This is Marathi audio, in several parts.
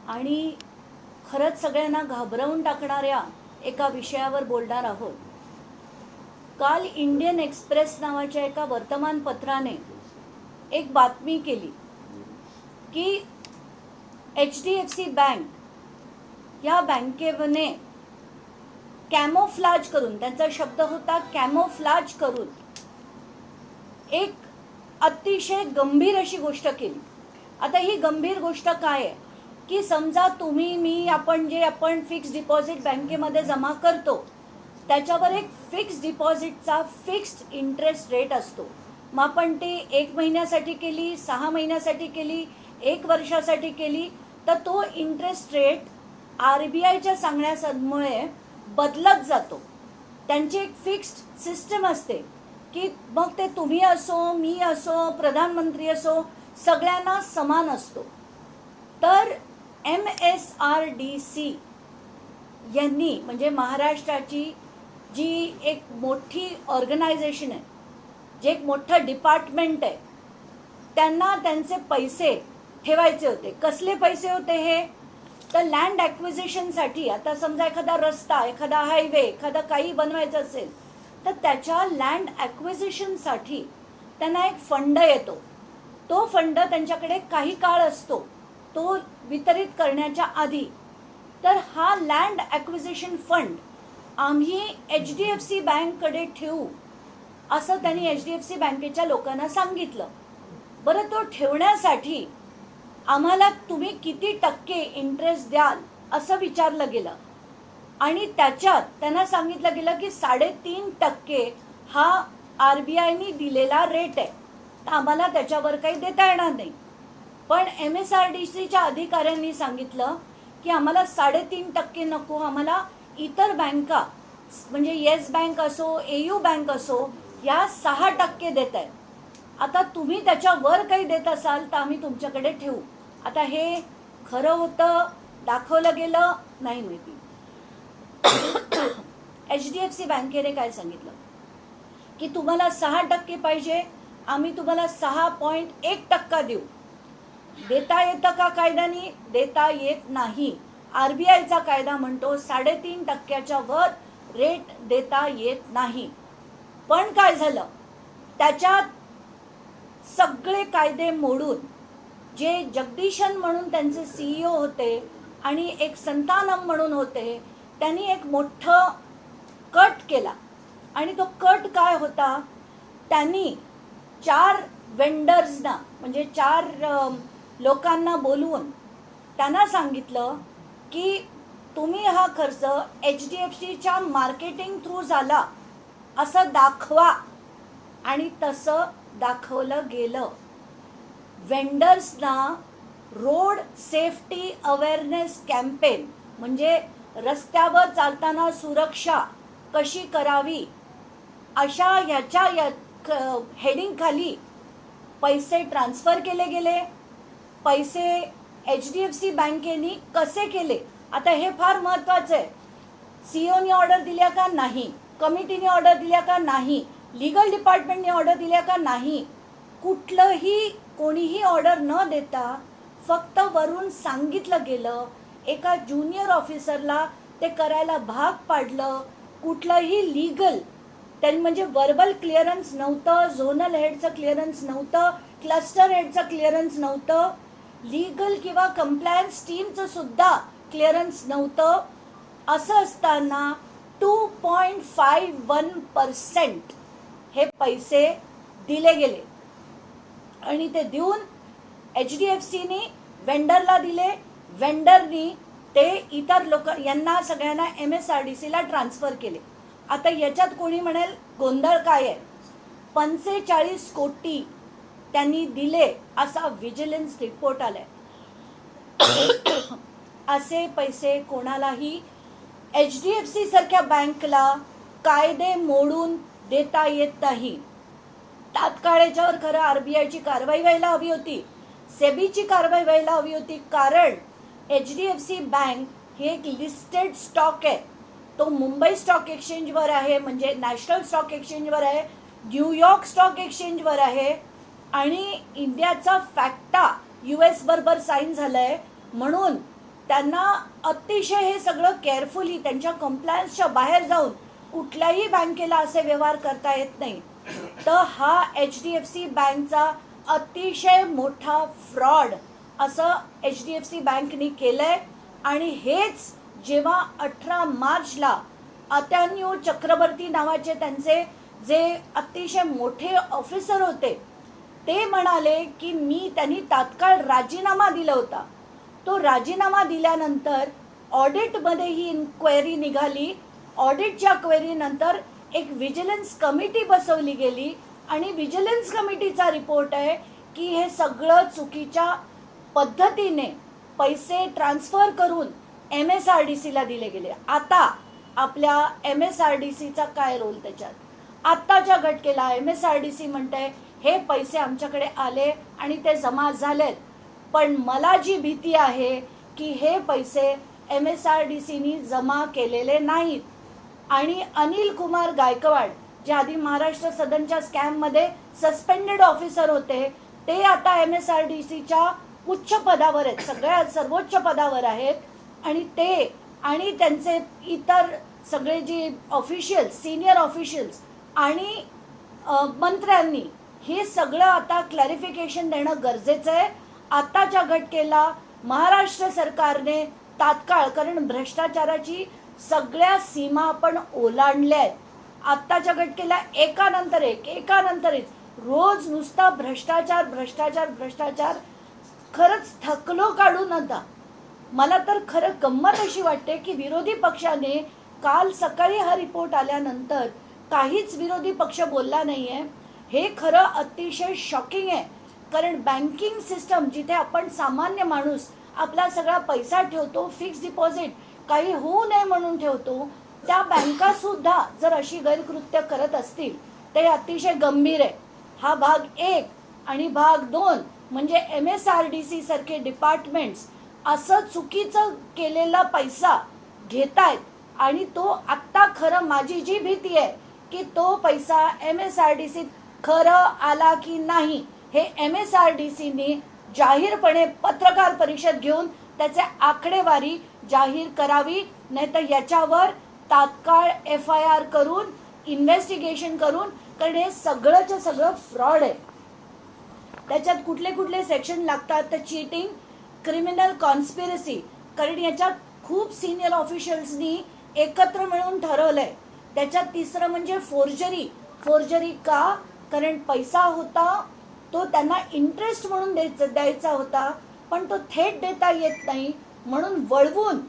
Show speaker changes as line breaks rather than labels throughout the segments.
आणि खरंच सगळ्यांना घाबरवून टाकणाऱ्या एका विषयावर बोलणार आहोत. काल इंडियन एक्सप्रेस नावाच्या एका वर्तमानपत्राने एक बातमी केली की HDFC बँक या बँकेने कॅमोफ्लाज करून, त्यांचा शब्द होता कॅमोफ्लाज करून, एक अतिशय गंभीर अशी गोष्ट केली. आता ही गंभीर गोष्ट काय आहे की समजा तुम्ही मी आपण फिक्स डिपॉझिट बँकेमध्ये जमा करतो त्याच्यावर एक फिक्स डिपॉझिटचा फिक्स्ड इंटरेस्ट रेट असतो. मग आपण ते 1 महिन्यासाठी केली, 6 महिन्यासाठी केली, 1 वर्षासाठी केली, तर तो इंटरेस्ट रेट RBIच्या सांगण्यामुळे बदलत जातो. त्यांची एक फिक्स्ड सिस्टम असते की मग ते तुम्ही असो, मी असो, प्रधानमंत्री असो, सगळ्यांना समान असतो. तर MSRDC यांनी, म्हणजे महाराष्ट्राची जी एक मोठी ऑर्गनायझेशन आहे, जे एक मोठं डिपार्टमेंट आहे, त्यांना त्यांचे पैसे ठेवायचे होते. कसले पैसे होते हे? तर लँड ॲक्विजिशनसाठी. आता समजा एखादा रस्ता, एखादा हायवे, एखादा काही बनवायचं असेल तर त्याच्या लँड ॲक्विजिशनसाठी त्यांना एक फंड येतो. तो फंड त्यांच्याकडे काही काळ असतो, तो वितरित करण्याच्या आधी. तर हा लँड ॲक्विजिशन फंड आम्ही HDFC बँककडे ठेवू असं त्यांनी HDFC बँकेच्या लोकांना सांगितलं. बरं, तो ठेवण्यासाठी आम्हाला तुम्ही किती टक्के इंटरेस्ट द्याल असं विचारलं गेलं आणि त्याच्यात त्यांना सांगितलं गेलं की 3.5% हा RBIने दिलेला रेट आहे, तर आम्हाला त्याच्यावर काही देता येणार नाही. पण MSRDCच्या अधिकाऱ्यांनी सांगितलं की आम्हाला 3.5% नको, आम्हाला इतर बँका म्हणजे येस बँक असो, AU बँक असो, या 6% देत आहेत. आता तुम्ही त्याच्यावर काही देत असाल तर आम्ही तुमच्याकडे ठेवू. आता हे खरं होतं, दाखवलं गेलं नाही माहिती. HDFC बँकेने काय सांगितलं की तुम्हाला 6% पाहिजे, आम्ही तुम्हाला 6.1% देऊ. देता येतं का कायद्याने? देता येत नाही. RBIचा कायदा म्हणतो 3.5%च्या वर रेट देता येत नाही. पण काय झालं, त्याच्यात सगळे कायदे मोडून जे जगदीशन म्हणून त्यांचे CEO होते आणि एक संतानम म्हणून होते, त्यांनी एक मोठं कट केला. आणि तो कट काय होता, त्यांनी 4 वेंडर्सना म्हणजे 4 लोकांना बोलवून त्यांना सांगितलं की तुम्ही हा खर्च HDFCच्या मार्केटिंग थ्रू झाला असं दाखवा. आणि तसं दाखवलं गेलं. वेंडर्सना रोड सेफ्टी अवेअरनेस कॅम्पेन, म्हणजे रस्त्यावर चालताना सुरक्षा कशी करावी, अशा ह्याच्या हेडिंग खाली पैसे ट्रान्सफर केले गेले. पैसे HDFC बँकेने कसे केले, आता हे फार महत्त्वाचं आहे. CEOनी ऑर्डर दिल्या का? नाही. कमिटीने ऑर्डर दिल्या का? नाही. लीगल डिपार्टमेंटने ऑर्डर दिल्या का? नाही. कुठलंही कोणीही ऑर्डर न देता फक्त वरून सांगितलं गेलं. एका ज्युनियर ऑफिसरला ते करायला भाग पाडलं. कुठलंही लीगल त्यांनी म्हणजे वर्बल क्लिअरन्स नव्हतं, झोनल हेडचं क्लिअरन्स नव्हतं, क्लस्टर हेडचं क्लिअरन्स नव्हतं, लीगल किंवा कंप्लायन्स टीमचं सुद्धा क्लिअरन्स नव्हतं. असं असताना 2.51% हे पैसे दिले गेले. आणि ते देऊन HDFCनी वेंडरला दिले, वेंडरनी ते इतर लोक यांना सगळ्यांना MSRDCला ट्रान्सफर केले. आता याच्यात कोणी म्हणेल गोंधळ काय आहे? 45 कोटी त्यांनी दिले असा व्हिजिलन्स रिपोर्ट आलाय. असे पैसे कोणालाही HDFC सारख्या बँकला कायदे मोडून देता येत नाही. तात्काळ याच्यावर खरं RBIची कारवाई व्हायला हवी होती, सेबीची कारवाई व्हायला हवी होती. कारण HDFC बँक हे एक लिस्टेड स्टॉक आहे. तो मुंबई स्टॉक एक्सचेंजवर आहे, म्हणजे नॅशनल स्टॉक एक्सचेंजवर आहे, न्यूयॉर्क स्टॉक एक्सचेंजवर आहे आणि इंडियाचा फॅक्टा US बरोबर साईन झालाय. म्हणून त्यांना अतिशय हे सगळं केअरफुली त्यांच्या कंप्लायन्सच्या बाहेर जाऊन कुठल्याही बँकेला असे व्यवहार करता येत नाही. तर हा HDFC बँकचा अतिशय मोठा फ्रॉड असं HDFC बँकनी केलंय. आणि हेच जेव्हा 18 मार्चला अत्यान्यू चक्रवर्ती नावाचे त्यांचे जे अतिशय मोठे ऑफिसर होते ते म्हणाले की त्यांनी तात्काळ राजीनामा दिला होता. तो राजीनामा दिल्यानंतर ऑडिटमध्ये ही इन्क्वायरी निघाली. ऑडिटच्या क्वेरीनंतर एक विजिलन्स कमिटी बसवली गेली आणि विजिलन्स कमिटीचा रिपोर्ट आहे की हे सगळं चुकीच्या पद्धतीने पैसे ट्रान्सफर करून MSRDCला दिले गेले. आता आपल्या MSRDCचा काय रोल त्याच्यात? आत्ताच्या घटकेला MSRDC म्हणते हे पैसे आमच्याकडे आले आणि ते जमा झालेत, पण मला जी भीती आहे की हे पैसे MSRDCनी जमा केलेले नाहीत. आणि अनिल कुमार गायकवाड जे आधी महाराष्ट्र सदनच्या स्कॅममध्ये सस्पेंडेड ऑफिसर होते ते आता MSRDCच्या उच्च पदावर आहेत, सगळ्यात सर्वोच्च पदावर आहेत. आणि ते आणि त्यांचे इतर सगळे जे ऑफिशियल्स, सिनियर ऑफिशियल्स आणि मंत्र्यांनी हे सगळं आता क्लॅरिफिकेशन देणं गरजेचं आहे. आताच्या घटकेला महाराष्ट्र सरकारने तात्काळ, कारण भ्रष्टाचाराची सगळ्या सीमा आपण ओलांडल्या आहेत. आत्ताच्या घटकेला एकानंतर एक रोज नुसता भ्रष्टाचार भ्रष्टाचार भ्रष्टाचार. खरंच थकलो काढून आता. मला तर खरं गंमत अशी वाटते की विरोधी पक्षाने काल सकाळी हा रिपोर्ट आल्यानंतर काहीच विरोधी पक्ष बोलला नाहीये. हे खरं अतिशय शॉकिंग आहे. कारण बँकिंग सिस्टम जिथे आपण सामान्य माणूस आपला सगळा पैसा ठेवतो, फिक्स डिपॉझिट काही होऊ नये म्हणून ठेवतो, त्या बँका सुद्धा जर अशी गैरकृत्य करत असतील ते अतिशय गंभीर आहे. हा भाग 1 आणि भाग 2 म्हणजे MSRDC सारखे डिपार्टमेंट्स असं चुकीचं केलेला पैसा घेतायत. आणि तो आत्ता खरं माझी जी भीती आहे की तो पैसा MSRDC खरं आला की नाही हे MSRDCनी जाहीरपणे पत्रकार परिषद घेऊन त्याचे आकडेवारी जाहीर करावी. नाहीतर याच्यावर तात्काळ FIR करून इन्व्हेस्टिगेशन करून, कारण हे सगळंच्या सगळं फ्रॉड आहे. त्याच्यात कुठले कुठले सेक्शन लागतात तर चीटिंग, क्रिमिनल कॉन्स्पिरसी, कारण याच्यात खूप सिनियर ऑफिशियल्सनी एकत्र मिळून ठरवलंय. त्याच्यात तिसरं म्हणजे फोर्जरी का? कारण पैसा होता तो त्यांना इंटरेस्ट म्हणून द्यायचा होता, पण तो थेट देता येत नाही म्हणून वळवून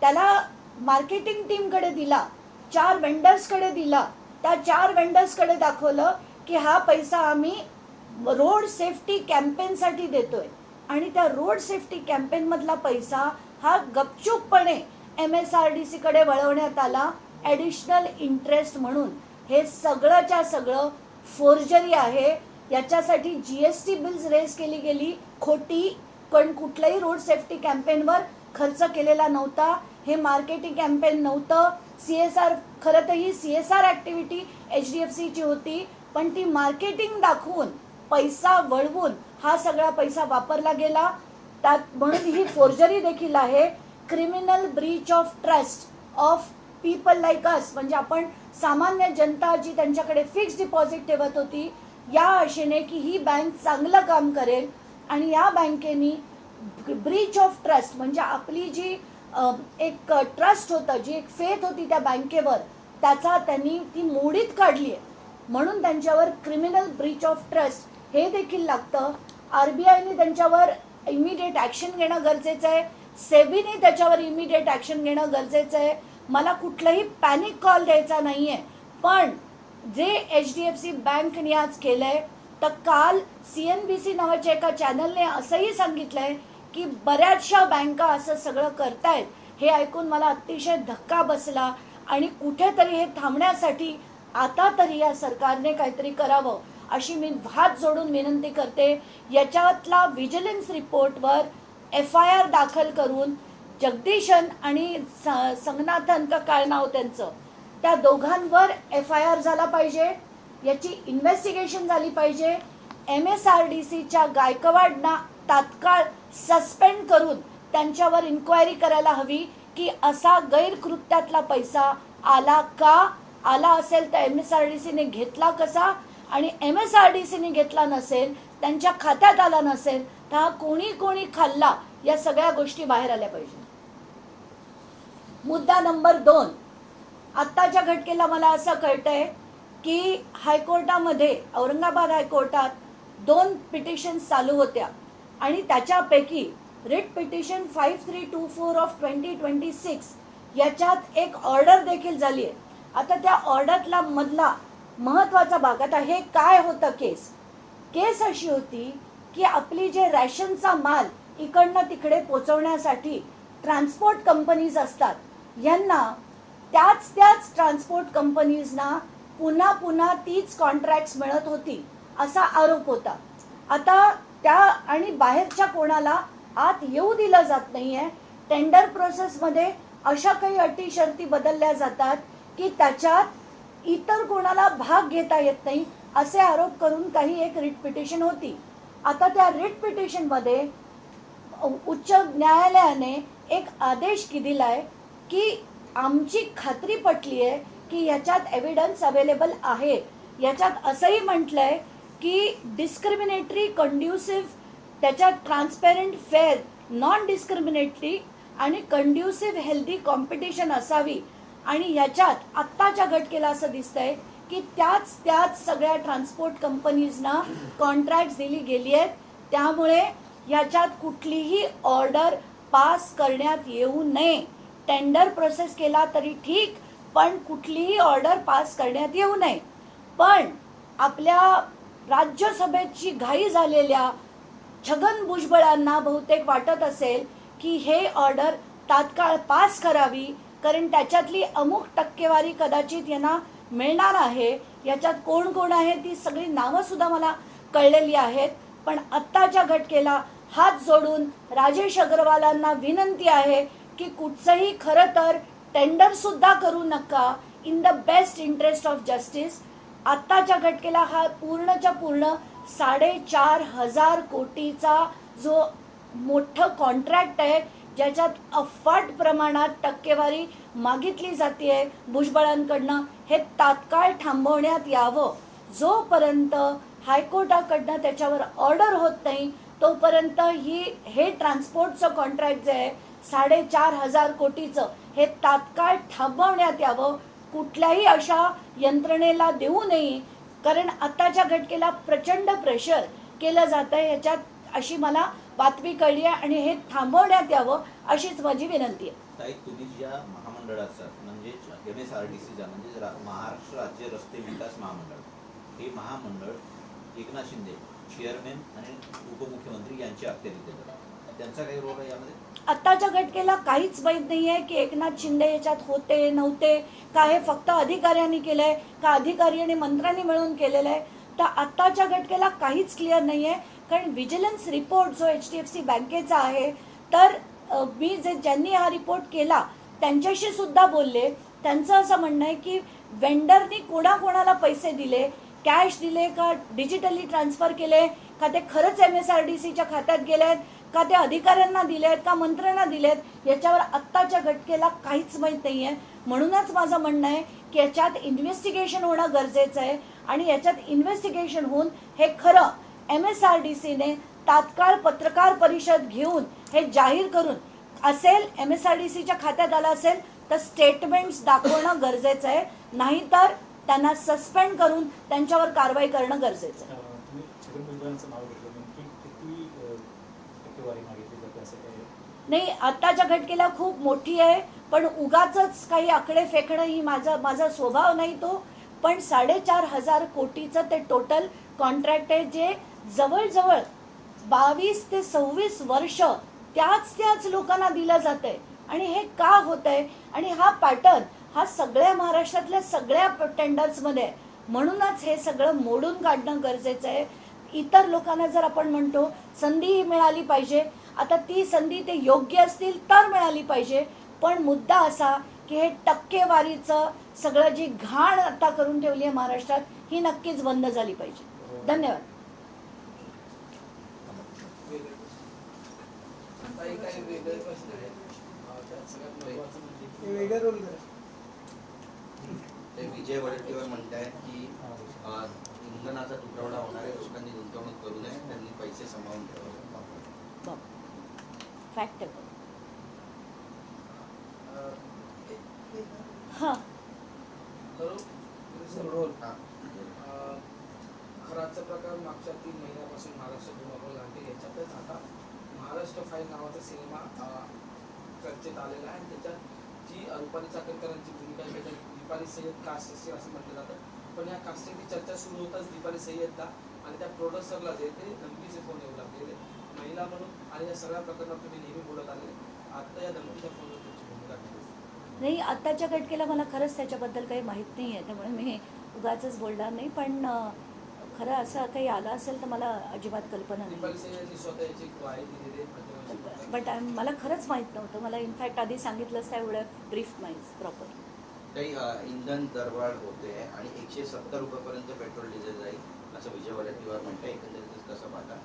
त्याला मार्केटिंग टीमकडे दिला, 4 वेंडर्सकडे दिला. त्या 4 वेंडर्सकडे दाखवलं की हा पैसा आम्ही रोड सेफ्टी कॅम्पेनसाठी देतोय आणि त्या रोड सेफ्टी कॅम्पेनमधला पैसा हा गपचूपपणे MSRDCकडे वळवण्यात आला ॲडिशनल इंटरेस्ट म्हणून. हे सगळंच्या सगळं फोर्जरी आहे. याच्यासाठी GST बिल्स रेज केली गेली खोटी, पण कुठल्याही रोड सेफ्टी कॅम्पेनवर खर्च केलेला नव्हता. हे मार्केटिंग कॅम्पेन नव्हतं. CSR, खरं तर ही CSR ॲक्टिव्हिटी HDFCची होती, पण ती मार्केटिंग दाखवून पैसा वळवून हा सगळा पैसा वापरला गेला. त्यात म्हणून ही फोर्जरी देखील आहे. Criminal breach of trust of people like us, म्हणजे आपण सामान्य जनता जी त्यांच्याकडे फिक्स डिपॉझिट ठेवत होती या आशेने की ही बँक चांगलं काम करेल आणि या बँकेनी ब्रीच ऑफ ट्रस्ट म्हणजे आपली जी एक ट्रस्ट होतं, जी एक फेथ होती त्या बँकेवर, त्याचा त्यांनी ती मोडीत काढली आहे. म्हणून त्यांच्यावर क्रिमिनल ब्रीच ऑफ ट्रस्ट हे देखील लागतं. RBIने त्यांच्यावर इमिडिएट ॲक्शन घेणं गरजेचं आहे. सेबीने त्याच्यावर इमिडिएट ॲक्शन घेणं गरजेचं आहे. मला कुठलाही पॅनिक कॉल द्यायचा नाही आहे, पण जे HDFC बँकने आज केलंय, तर काल CNBC नावाच्या एका चॅनलने असंही सांगितलंय की बऱ्याचशा बँका असं सगळं करतायत. हे ऐकून मला अतिशय धक्का बसला आणि कुठेतरी हे थांबण्यासाठी आता तरी या सरकारने काहीतरी करावं अशी मी हात जोडून विनंती करते. याच्यातला विजिलन्स रिपोर्टवर FIR दाखल करून जगदीशन आणि संगनाथन का काय नाव त्यांचं, त्या दोघांवर FIR झाला पाहिजे. याची इन्व्हेस्टिगेशन झाली पाहिजे. MSRDCच्या गायकवाडना तात्काळ सस्पेंड करून त्यांच्यावर इन्क्वायरी करायला हवी की असा गैरकृत्यातला पैसा आला का, आला असेल तर MSRDCने घेतला कसा, आणि MSRDCने घेतला नसेल, त्यांच्या खात्यात आला नसेल तर हा कोणी कोणी खाल्ला, या सगळ्या गोष्टी बाहेर आल्या पाहिजे. मुद्दा नंबर 2, आत्ताच्या घटनेला मला असं कळतंय की हायकोर्टामध्ये, औरंगाबाद हायकोर्टात 2 पिटिशन्स चालू होत्या आणि त्याच्यापैकी रिट पिटिशन 5324 ऑफ 2026 याच्यात एक ऑर्डर देखील झाली आहे. आता त्या ऑर्डरला मधला महत्त्वाचा भाग, आता हे काय होतं, केस अशी होती की आपली जे रॅशनचा माल इकडनं तिकडे पोचवण्यासाठी ट्रान्सपोर्ट कंपनीज असतात, यांना त्याच ट्रान्सपोर्ट कंपनीजना पुन्हा पुन्हा तीच कॉन्ट्रॅक्ट्स मिळत होती असा आरोप होता. आता त्या आणि बाहेरच्या कोणाला आत येऊ दिलं जात नाहीये. टेंडर प्रोसेसमध्ये अशा काही अटी शर्ती बदलल्या जातात की त्याच्यात इतर कोणाला भाग घेता येत नाही असे आरोप करून काही एक रिट पिटिशन होती. आता त्या रिट पिटिशनमध्ये उच्च न्यायालयाने एक आदेश दिलाय की आमची खात्री पटली आहे की याच्यात एव्हिडन्स अवेलेबल आहे. याच्यात असंही म्हटलंय की डिस्क्रिमिनेटरी, कंड्युसिव्ह, त्याच्यात ट्रान्सपेरंट, फेअर, नॉन डिस्क्रिमिनेटरी आणि कंड्युसिव्ह हेल्दी कॉम्पिटिशन असावी. आणि याच्यात आत्ताच्या घटनेला असं दिसतंय की त्याच सगळ्या ट्रान्सपोर्ट कंपनीजना कॉन्ट्रॅक्ट्स दिली गेली आहेत. त्यामुळे याच्यात कुठलीही ऑर्डर पास करण्यात येऊ नये. टेंडर प्रोसेस केला तरी ठीक, पण कुठलीही ऑर्डर पास करण्यात येऊ नये. पण आपल्या राज्यसभेची घाई झालेल्या छगन भुजबळांना बहुतेक वाटत असेल की हे ऑर्डर तात्काळ पास करावी, कारण त्याच्यातली अमुक टक्केवारी कदाचित यांना मिळणार आहे. याच्यात कोण कोण आहे ती सगळी नावं सुद्धा मला कळलेली आहेत. पण आत्ताच्या घटनेला हात जोडून राजेश अग्रवालांना विनंती आहे की कुठचंही खरं तर टेंडर सुद्धा करू नका, in the best interest of justice. आत्ताच्या घटनेला हा पूर्णच्या पूर्ण 4,500 कोटीचा जो मोठं कॉन्ट्रॅक्ट आहे, ज्याच्यात अफाट प्रमाणात टक्केवारी मागितली जाते भुजबळांकडनं, हे तात्काळ थांबवण्यात यावं. जोपर्यंत हायकोर्टाकडनं त्याच्यावर ऑर्डर होत नाही तोपर्यंत हे ट्रान्सपोर्टचं कॉन्ट्रॅक्ट जे आहे 4,500 कोटीचं, हे तात्काळ थांबवण्यात यावं. कुठल्याही अशा यंत्रणेला देऊ नये, कारण आत्ताच्या घटनेला प्रचंड प्रेशर केलं जात आहे याच्यात, अशी मला बातमी कळली आहे. आणि हे थांबवण्यात यावं अशीच माझी विनंती आहे.
ताई, तुम्ही ज्या महामंडळाचा म्हणजे MSRDCचा म्हणजे महाराष्ट्र राज्य रस्ते विकास महामंडळ, हे महामंडळ एकनाथ शिंदे चेअरमॅन आणि उपमुख्यमंत्री यांची अखत्यारीत येतं, त्यांचा काही रोल आहे यामध्ये?
आत्ताच्या घटनेला काहीच माहीत नाही आहे की एकनाथ शिंदे याच्यात होते नव्हते का, हे फक्त अधिकाऱ्यांनी केलंय का अधिकारी आणि मंत्र्यांनी मिळून केलेलं आहे. तर आत्ताच्या घटनेला काहीच क्लिअर नाही आहे. कारण विजिलन्स रिपोर्ट जो HDFC बँकेचा आहे, तर मी ज्यांनी हा रिपोर्ट केला त्यांच्याशी सुद्धा बोलले. त्यांचं असं म्हणणं आहे की वेंडरनी कोणाकोणाला पैसे दिले, कॅश दिले का डिजिटली ट्रान्सफर केले का, ते खरंच MSRDCच्या खात्यात गेलेत का, ते अधिकाऱ्यांना दिलेत का मंत्र्यांना दिलेत, याच्यावर आत्ताच्या घटनेला काहीच माहीत नाही आहे. म्हणूनच माझं म्हणणं आहे की याच्यात इन्व्हेस्टिगेशन होणं गरजेचं आहे. आणि याच्यात इन्व्हेस्टिगेशन होऊन हे खरं MSRDCने तात्काळ पत्रकार परिषद घेऊन हे जाहीर करून, असेल MSRDCच्या खात्यात आलं असेल तर स्टेटमेंट्स दाखवणं गरजेचं आहे, नाहीतर त्यांना सस्पेंड करून त्यांच्यावर कारवाई करणं गरजेचं आहे. नाही, आत्ताच्या घटनेला खूप मोठी आहे, पण उगाचच काही आकडे फेकणं ही माझा स्वभाव नाही तो. पण 4,500 कोटीचं ते टोटल कॉन्ट्रॅक्ट आहे, जे जवळजवळ 22 ते 26 वर्ष त्याच लोकांना दिलं जातंय. आणि हे का होतंय, आणि हा पॅटर्न हा सगळ्या महाराष्ट्रातल्या सगळ्या टेंडर्समध्ये आहे. म्हणूनच हे सगळं मोडून काढणं गरजेचं आहे. इतर लोकांना जर आपण म्हणतो संधी मिळाली पाहिजे, आता ती संधी ते योग्य असतील तर मिळाली पाहिजे. पण मुद्दा असा की हे टक्केवारीचं सगळं जी घाण आता करून ठेवली आहे महाराष्ट्रात, ही नक्कीच बंद झाली पाहिजे. धन्यवाद.
काही काही वेगळे प्रश्न आहेत. त्यात सगळ्यात महत्त्वाचं म्हणजे
हे वेगळा रोल करा.
ते विजय वडेट्टीवार म्हणतायत की इंधनाचा तुटवडा होणाऱ्या लोकांनी गुंतवणूक करू नये, त्यांनी पैसे सांभाळून ठेवावे.
फॅक्ट आहे.
एक-
हां
रोल
हा.
खराचा प्रकार मागच्या 3 महिन्यापासून महाराष्ट्र धुमाकूळ घालते. याच्यातच आता महाराष्ट्र फाईल नावाचा सिनेमा चर्चेत आलेला आहे. त्याच्यात जी रुपाली चाकणकरांची भूमिका आहे त्याच्यात दीपाली सय्यद कास्ट असेल असं म्हटलं जातं. पण या कास्टिंगची चर्चा सुरू होताच दीपाली सय्यदला आणि त्या प्रोड्युसरला जे ते धमकीचे फोन येऊ लागलेले महिला म्हणून. आणि या सगळ्या प्रकरणात तुम्ही नेहमी बोलत आले. आता या धमकीच्या फोनवर तुमची भूमिका काय?
नाही, आत्ताच्या घटकेला मला खरंच त्याच्याबद्दल काही माहीत नाही आहे, त्यामुळे मी उगाचच बोलणार नाही. पण खरं असं काही आलं असेल तर मला अजिबात कल्पना नाही.
दीपाली सय्यदनी स्वतः याची ग्वाही दिलेली आहे.
बट मला खरंच माहीत नव्हतं. मला इनफॅक्ट आधी सांगितलंच त्या एवढं ब्रीफ नाही प्रॉपर.
काही इंधन दरवाढ होते आणि 170 रुपयापर्यंत पेट्रोल डिझेल जाईल असं विजय वडेट्टीवार म्हणताय. एकंदरीत कसं पाहता?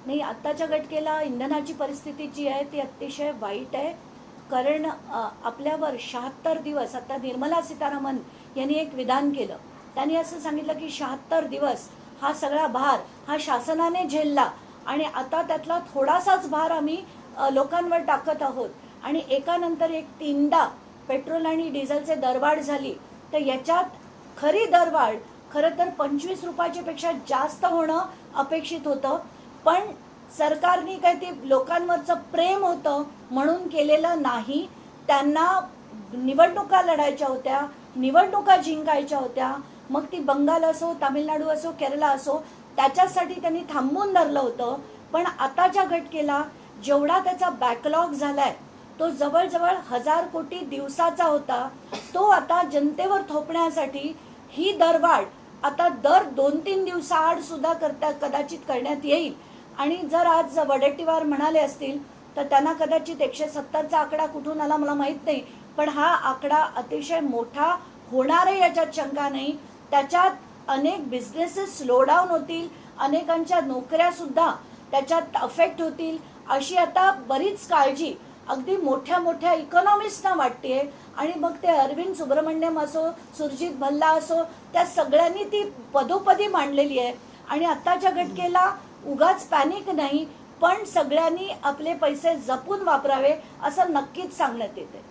नाही, आत्ताच्या घटकेला इंधनाची परिस्थिती जी आहे ती अतिशय वाईट आहे. कारण आपल्यावर 76 दिवस, आता निर्मला सीतारामन यांनी एक विधान केलं. त्यांनी असं सांगितलं की 76 दिवस हा सगळा भार हा शासनाने झेलला आणि आता त्यातला थोडासाच भार आम्ही लोकांवर टाकत आहोत. आणि एकानंतर एक 3दा पेट्रोल आणि डिझेलचे दरवाढ झाली. तर याच्यात खरी दरवाढ खरं तर 25 रुपयाच्या पेक्षा जास्त होणं अपेक्षित होतं. पण सरकारने काय ते लोकांवरचं प्रेम होतं म्हणून केलेलं नाही. त्यांना निवडणुका लढायच्या होत्या, निवडणुका जिंकायच्या होत्या. मग ती बंगाल असो, तामिळनाडू असो, केरला असो, त्याच्यासाठी त्यांनी थांबून धरलं होतं. पण आताच्या घटकेला जेवढा त्याचा बॅकलॉग झालाय तो जवळजवळ 1000 कोटी दिवसाचा होता. तो आता जनतेवर थोपण्यासाठी ही दरवाढ आता दर 2-3 दिवसाआड सुद्धा कदाचित करण्यात येईल. आणि जर आज वडेट्टीवार म्हणाले असतील तर त्यांना कदाचित 170चा आकडा कुठून आला मला माहीत नाही. पण हा आकडा अतिशय मोठा होणार आहे याच्यात शंका नाही. त्याच्यात अनेक बिझनेसेस स्लो डाऊन होतील, अनेकांच्या नोकऱ्या सुद्धा त्याच्यात अफेक्ट होतील अशी आता बरीच काळजी अगदी मोठ्या मोठ्या इकॉनॉमिस्टना वाटते. आणि मग ते अरविंद सुब्रमण्यम असो, सुरजित भल्ला असो, त्या सगळ्यांनी ती पदोपदी मांडलेली आहे. आणि आत्ताच्या घटकेला उगाच पॅनिक नाही, पण सगळ्यांनी आपले पैसे जपून वापरावे असं नक्कीच सांगण्यात येते.